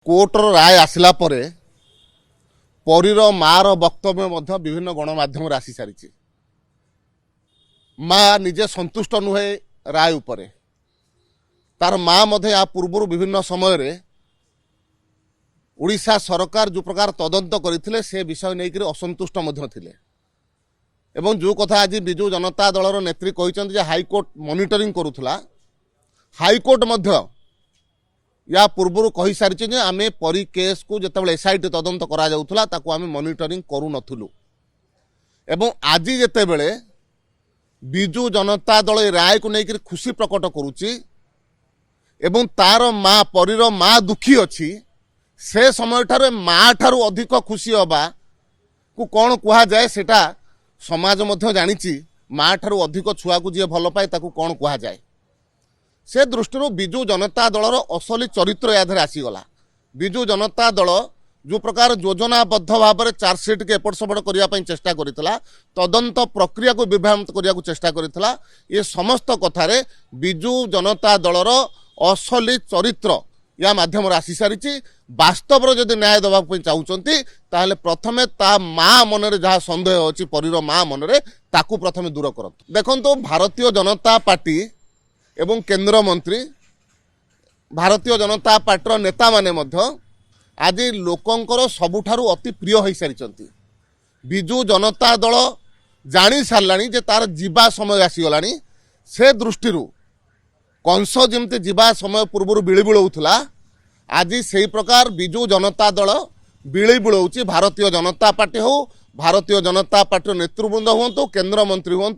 कोर्टर राय आसला परे परीर मार वक्तव्य मध्य विभिन्न गणमाध्यम आसी सारी माँ निजे संतुष्ट नुहे राय उपरे तार माँ मध्य या पूर्व विभिन्न समय रे उड़ीसा सरकार जो प्रकार तदंत करते से विषय नहीं असंतुष्ट थिले एवं जो कथा आज विजु जनता दलर नेत्री कहते हाईकोर्ट मॉनिटरिंग करुला हाईकोर्ट मध्य या पूर्व कही सारी आम परी केस को जिते एसआईटी तदंत करा मॉनिटरिंग करू नथुलु एवं आज जिते बड़े विजु जनता दल राय को लेकर खुशी प्रकट करुच्ची एवं तार माँ परीर माँ दुखी अच्छी से समय ठारे माँ ठारू अधिक खुशी हवा को कौन कह जाए सेटा समाज मध्य जानिछि माँ ठारू अधिक छुआ को जी भल पाए ताकू कौन कह जाए से दृष्टि विजु जनता दलर असली चरित्र याद आसीगला विजु जनता दल जो प्रकार योजनाबद्ध भाव में चार्जसीट के एपट सेपट करने चेष्टा करथिला तदंत प्रक्रिया को विभ्रांत करने को चेष्टा करथिला ये समस्त कथारे विजु जनता दलर असली चरित्र या माध्यम आसी सारी वास्तव जदि न्याय देवाक चाहते ताहले प्रथमे ता माँ मनरे जहाँ संदेह अच्छी परीर माँ मनरे ताकू प्रथमे दूर करत देखंतु भारतीय जनता पार्टी एवं केंद्र मंत्री भारतीय जनता पार्टी नेता माने मध्य आज लोकंकर सबुठारु अति प्रिय हो सारी विजु जनता दल जानी साराणी जे तार जीवा समय आसीगलानी से दृष्टि कंस जमती जीवा समय पूर्व बिली बिलौला आज से प्रकार विजु जनता दल बिली बिलौची भारतीय जनता पार्टी हो भारतीय जनता पार्टी नेतृवृंद हूँ केंद्र मंत्री हूँ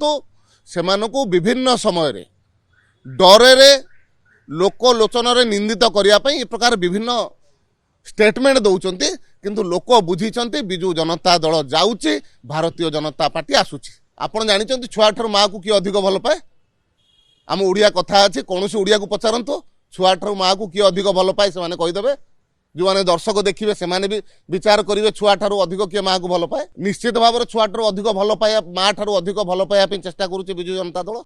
से विभिन्न समय डरे लोकलोचन निंदित करने ये प्रकार विभिन्न स्टेटमेंट दौरान किंतु लोक बुझीचंती विजु जनता दल जाऊँगी भारतीय जनता पार्टी आसूची आपण जानी छुआ ठार माँ को किए अधिक भल पाए आम ओडिया कथा अच्छी कौन ओडिया को पचारतु छुआ ठार माँ को किए अधिक भल पाए से कहीदेवे जो मैंने दर्शक देखिए से भी विचार करेंगे छुआ ठार अधिक किए माँ को भल पाए निश्चित भाव में छुआ ठार अधिक भल पाए माँ ठार अधिक भल पाइबा चेष्टा करुच्ची विजु जनता दल।